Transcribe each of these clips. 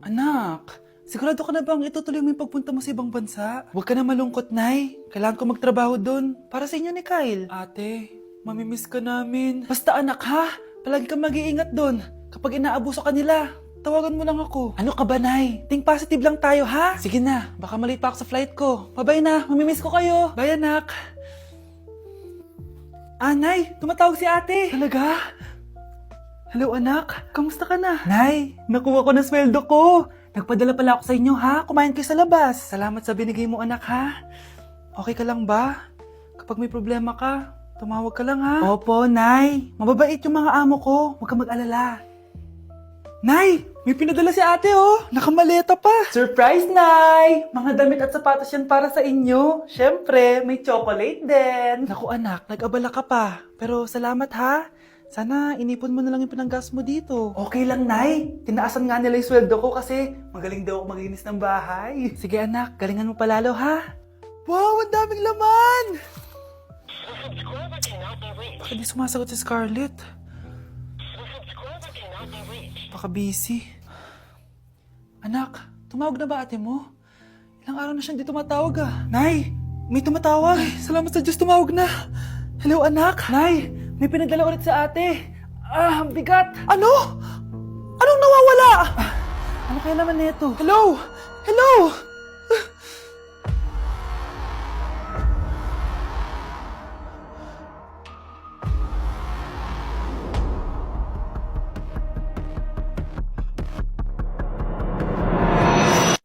Anak, sigurado ka na bang itutuloy mo yung pagpunta mo sa ibang bansa? Huwag ka na malungkot, Nay. Kailangan ko magtrabaho doon. Para sa inyo ni Kyle. Ate, mamimiss ka namin. Basta anak ha, palagi kang mag-iingat doon. Kapag inaabuso ka nila, tawagan mo lang ako. Ano ka ba, Nay? Think positive lang tayo, ha? Sige na, baka malate pa ako sa flight ko. Bye-bye na, mamimiss ko kayo. Bye, anak. Nay, tumatawag si ate. Talaga? Hello anak, kamusta ka na? Nay, nakuha ko na sweldo ko. Nagpadala pala ako sa inyo ha, kumain kayo sa labas. Salamat sa binigay mo anak ha. Okay ka lang ba? Kapag may problema ka, tumawag ka lang ha. Opo, Nay. Mababait yung mga amo ko. Huwag ka mag-alala. Nay, may pinadala si ate oh. Nakamaleta pa. Surprise, Nay! Mga damit at sapatos yan para sa inyo. Siyempre, may chocolate din. Naku anak, nag-abala ka pa. Pero salamat ha. Sana inipon mo na lang yung pinanggas mo dito. Okay lang, Nay. Tinaasan nga nila yung sweldo ko kasi magaling daw ako maglinis ng bahay. Sige anak, galingan mo palalo ha. Wow, ang daming laman! Bakit di sumasagot si Scarlett? Baka busy. Anak, tumawag na ba ate mo? Ilang araw na siyang di tumatawag ah. Nay, may tumatawag. Ay, salamat sa Diyos, tumawag na. Hello anak. Nay, may pinadala ulit sa ate. Ang bigat. Ano? Anong nawawala? Ano kaya naman nito? Hello? Hello?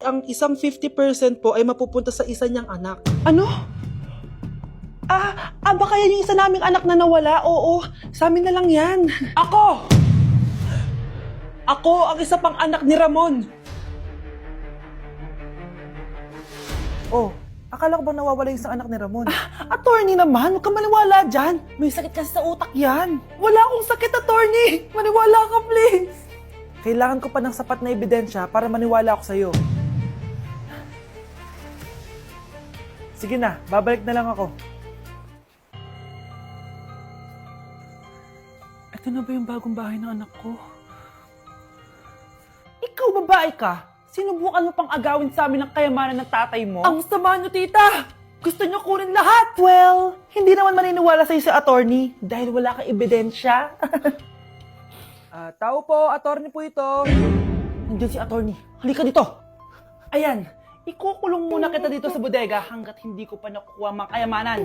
Ang isang 50% po ay mapupunta sa isa niyang anak. Ano? Baka yan yung isa naming anak na nawala? Oo, sa amin na lang yan. Ako! Ako ang isa pang anak ni Ramon. Oh, akala ko ba nawawala yung isang anak ni Ramon? Attorney naman, huwag ka maniwala dyan. May sakit kasi sa utak yan. Wala akong sakit, attorney. Maniwala ka, please. Kailangan ko pa ng sapat na ebidensya para maniwala ako sa'yo. Sige na, babalik na lang ako. Ito na ba yung bagong bahay ng anak ko? Ikaw babae ka? Sinubukan mo pang agawin sa amin ang kayamanan ng tatay mo? Ang sama nyo, tita! Gusto nyo kunin lahat! Well, hindi naman maniniwala sa'yo si attorney dahil wala kang ebidensya. Tao po, attorney po ito. Nandiyan si attorney. Halika dito. Ayan, ikukulong muna kita dito sa bodega hanggat hindi ko pa nakukuha mga kayamanan.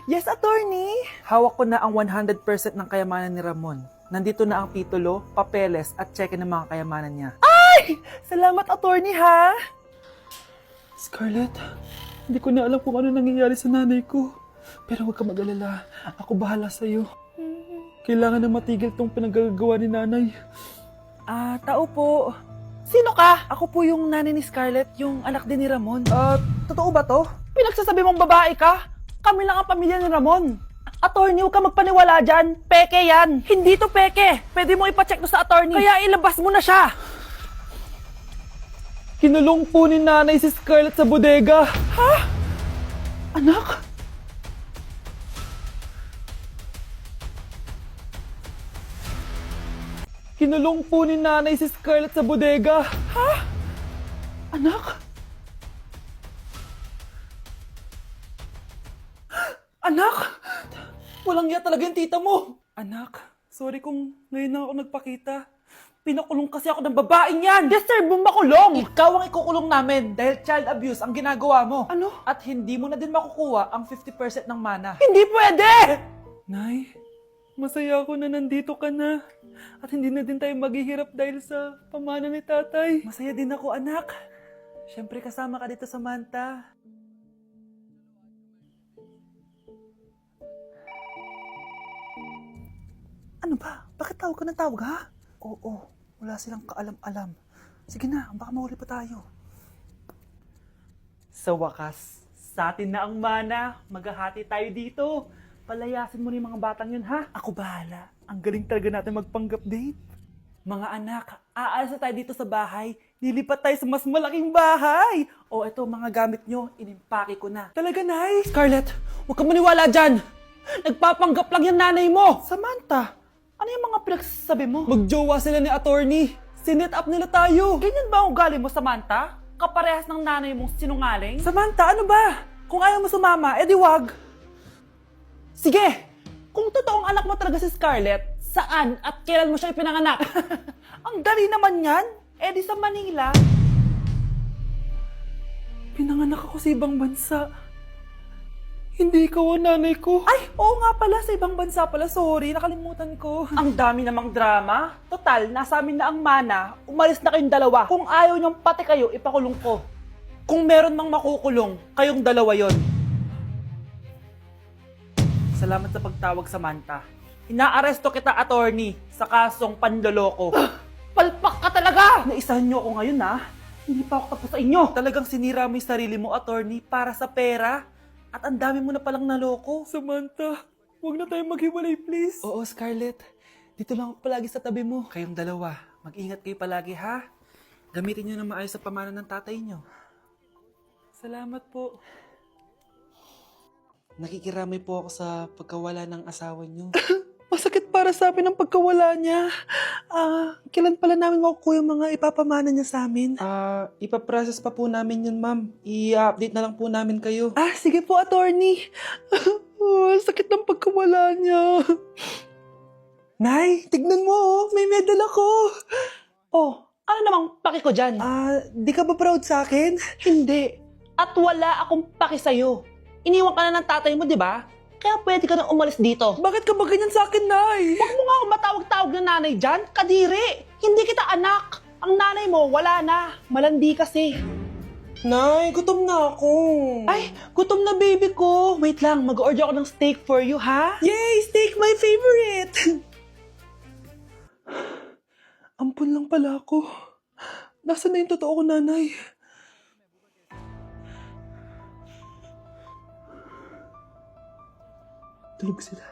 Yes, attorney. Hawak ko na ang 100% ng kayamanan ni Ramon. Nandito na ang titulo, papeles at cheque ng mga kayamanan niya. Ay! Salamat, attorney, ha? Scarlett, hindi ko na alam kung ano nangyayari sa nanay ko. Pero huwag ka mag-alala. Ako bahala sa'yo. Kailangan na matigil tong pinagagawa ni nanay. Tao po. Sino ka? Ako po yung nanay ni Scarlett, yung anak din ni Ramon. Totoo ba to? Pinagsasabi mong babae ka? Kami lang ang pamilya ni Ramon. Attorney, huwag ka magpaniwala dyan. Peke yan. Hindi to peke. Pwede mo ipacheck to sa attorney. Kaya ilabas mo na siya. Kinulong po ni nanay si Scarlett sa bodega. Ha? Anak? Kinulong po ni nanay si Scarlett sa bodega. Ha? Anak? Anak! Walang iya talaga yung tita mo! Anak, sorry kung ngayon na ako nagpakita. Pinakulong kasi ako ng babaeng yan! Deserve mo makulong! Ikaw ang ikukulong namin dahil child abuse ang ginagawa mo. Ano? At hindi mo na din makukuha ang 50% ng mana. Hindi pwede! Nay, masaya ako na nandito ka na. At hindi na din tayo maghihirap dahil sa pamana ni tatay. Masaya din ako, anak. Siyempre kasama ka dito sa Manta. Ano ba? Bakit tawag ka ng tawag, ha? Oo, wala silang kaalam-alam. Sige na, baka mahuli pa tayo. Sa wakas, sa atin na ang mana. Maghahati tayo dito. Palayasin mo na yung mga batang yun, ha? Ako bahala. Ang galing talaga natin magpanggap date. Mga anak, aalis na tayo dito sa bahay. Lilipat tayo sa mas malaking bahay. O eto, mga gamit nyo, inimpake ko na. Talaga, Nay? Scarlett, huwag ka maniwala dyan. Nagpapanggap lang yung nanay mo. Samantha, ano yung mga pinagsasabi mo? Magjowa sila ni attorney. Sinet up nila tayo. Ganyan ba ang ugali mo, Samantha? Kaparehas ng nanay mong sinungaling? Samantha, ano ba? Kung ayaw mo sumama, edi wag. Sige! Kung totoong anak mo talaga si Scarlett, saan at kailan mo siya ipinanganak? Ang dali naman yan. Edi sa Manila. Pinanganak ako sa ibang bansa. Hindi ikaw ang nanay ko. Ay, oo nga pala, sa ibang bansa pala. Sorry, nakalimutan ko. Ang dami namang drama. Total, nasa amin na ang mana. Umalis na kayong dalawa. Kung ayaw niyong pati kayo, ipakulong ko. Kung meron mang makukulong, kayong dalawa yon. Salamat sa pagtawag, Samantha. Inaaresto kita, attorney, sa kasong panloloko. Palpak ka talaga! Naisahan niyo ako ngayon, ha? Hindi pa ako tapos sa inyo. Talagang sinira mo yung sarili mo, attorney, para sa pera. At ang dami mo na palang naloko. Samantha, huwag na tayong maghiwalay, please. Oo, Scarlett. Dito lang ako palagi sa tabi mo. Kayong dalawa, mag-ingat kayo palagi, ha? Gamitin niyo na maayos sa pamana ng tatay niyo. Salamat po. Nakikiramay po ako sa pagkawala ng asawa niyo. Masakit para sa amin ang pagkawala niya. Kailan pala namin makukuha yung mga ipapamana niya sa amin? Ipaprocess pa po namin yun, ma'am. I-update na lang po namin kayo. Sige po, attorney. Sakit ng pagkawala niya. Nay, tignan mo, may medal ako. Oh, ano namang paki ko dyan? Di ka ba proud sa akin? Hindi. At wala akong paki sa'yo. Iniwan ka na ng tatay mo, di ba? Kaya pwede ka nang umalis dito. Bakit ka ba ganyan sa akin, Nay? Huwag mo nga akong matawag-tawag na nanay dyan. Kadiri! Hindi kita anak. Ang nanay mo, wala na. Malandi kasi. Nay, gutom na ako. Ay, gutom na baby ko. Wait lang, mag-order ako ng steak for you, ha? Yay! Steak, my favorite! Ampun lang pala ako. Nasaan na yung totoo ko, nanay? Tulog sila.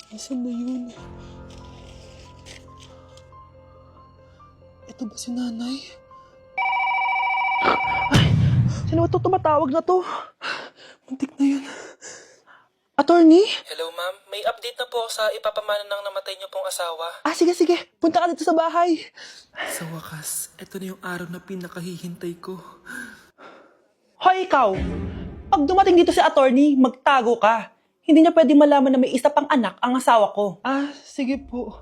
Nasaan na yun? Ito ba si nanay? Ay! Sino ba ito tumatawag na to? Muntik na yun. Attorney? Hello, ma'am. May update na po sa ipapamana ng namatay niyo pong asawa. Sige. Punta ka dito sa bahay. Sa wakas, ito na yung araw na pinakahihintay ko. Hoy, ikaw! Pag dumating dito si attorney, magtago ka. Hindi niya pwedeng malaman na may isa pang anak ang asawa ko. Sige po.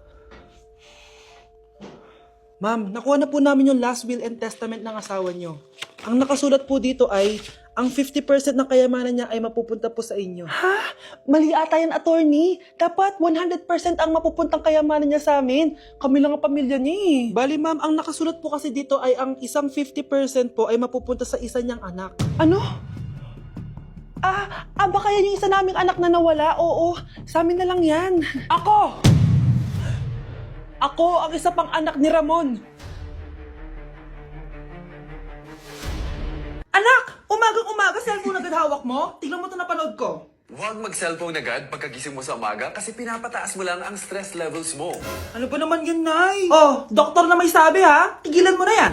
Ma'am, nakuha na po namin yung last will and testament ng asawa niyo. Ang nakasulat po dito ay, ang 50% ng kayamanan niya ay mapupunta po sa inyo. Ha? Mali ata yan, attorney. Dapat 100% ang mapupuntang kayamanan niya sa amin. Kami lang ang pamilya niya eh. Bali ma'am, ang nakasulat po kasi dito ay ang isang 50% po ay mapupunta sa isa niyang anak. Ano? Baka yan yung isa naming anak na nawala? Oo, sa amin na lang yan. Ako ang isa pang anak ni Ramon. Anak! Umagang-umaga, cellphone agad hawak mo? Tignan mo ito napanood ko. Huwag mag-cellphone agad pagkagising mo sa umaga kasi pinapataas mo lang ang stress levels mo. Ano ba naman yan, Nay? Oh, doktor na may sabi ha? Tigilan mo na yan.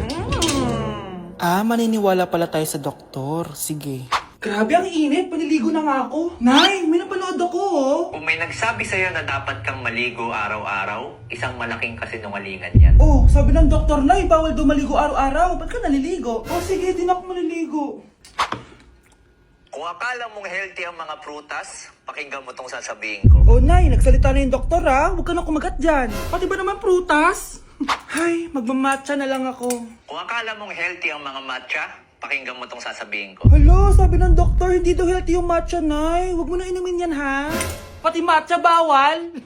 Maniniwala pala tayo sa doktor. Sige. Grabe, ang init. Paniligo na nga ako. Nay, may napanood ako, oh. Kung may nagsabi sa'yo na dapat kang maligo araw-araw, isang malaking kasinungalingan yan. Oh, sabi ng doktor, Nay, bawal daw maligo araw-araw. Ba't ka naliligo? Oh, sige, din ako maliligo. Kung akala mong healthy ang mga prutas, pakinggan mo tong sasabihin ko. Oh, Nay, nagsalita na yung doktor, ha? Huwag ka na kumagat dyan. Pati ba naman prutas? Ay, magmamatcha na lang ako. Kung akala mong healthy ang mga matcha, pakinggan mo tong sasabihin ko. Hala, sabi ng doktor, hindi daw healthy yung matcha, Nay. Huwag mo na inumin yan, ha? Pati matcha bawal.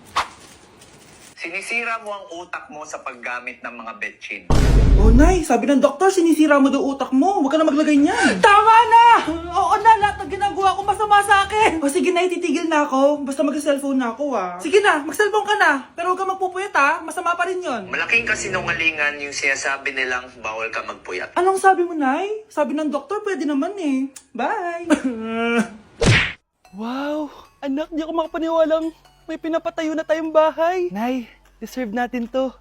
Sinisira mo ang utak mo sa paggamit ng mga betchin. Oh, Nay, sabi ng doktor, sinisira mo daw utak mo. Huwag ka na maglagay niyan. Tama na! Oo na, lahat ng ginagawa ko masama sa akin. O sige, Nay, titigil na ako. Basta mag-cellphone na ako, ha. Sige na, mag-cellphone ka na. Pero huwag ka magpupuyat, ha. Masama pa rin yon. Malaking kasinungalingan yung sinasabi nilang bawal ka magpuyat. Anong sabi mo, Nay? Sabi ng doktor, pwede naman eh. Bye! Wow! Anak, di ako makapaniwalang may pinapatayo na tayong bahay. Nay, deserve natin to.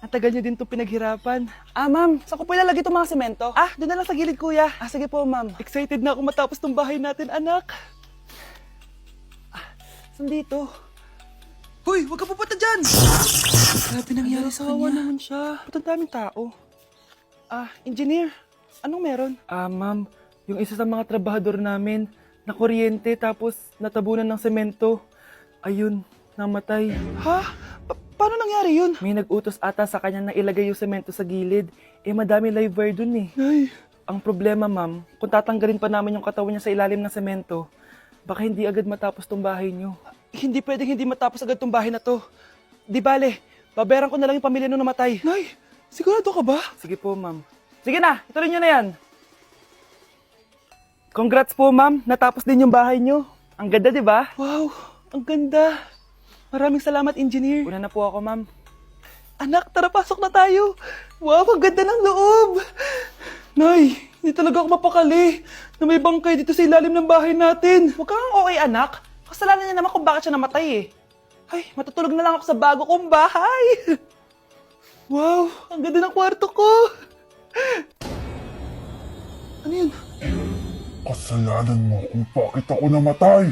Ang tagal niyo din itong pinaghirapan. Ma'am, saan ko po ilalagay itong mga semento? Doon na lang sa gilid, kuya. Sige po, ma'am. Excited na ako matapos itong bahay natin, anak. Saan dito? Hoy, wag ka pupunta dyan! Grabe nangyari sa kanya. Naman siya. Ba't ang daming tao? Engineer, anong meron? Ma'am, yung isa sa mga trabahador namin, na kuryente tapos natabunan ng semento. Ayun, namatay. Ha? Paano nangyari yun? May nag-utos ata sa kanya na ilagay yung semento sa gilid. Madami live wire dun eh. Ay. Ang problema, ma'am, kung tatanggalin pa namin yung katawan niya sa ilalim ng semento, baka hindi agad matapos tong bahay niyo. Hindi pwedeng hindi matapos agad tong bahay na to. Di bale, babayaran ko na lang yung pamilya nung namatay. Nay, sigurado ka ba? Sige po, ma'am. Sige na, ituloy niyo na yan. Congrats po, ma'am. Natapos din yung bahay niyo. Ang ganda, di ba? Wow, ang ganda. Maraming salamat, engineer. Una na po ako, ma'am. Anak, tara pasok na tayo. Wow, ang ganda ng loob. Nay, hindi talaga ako mapakali na may bangkay dito sa ilalim ng bahay natin. Huwag kang okay, anak. Kasalanan niya naman kung bakit siya namatay eh. Ay, matutulog na lang ako sa bago kong bahay. Wow, ang ganda ng kwarto ko. Ano yun? Kasalanan mo kung bakit ako namatay.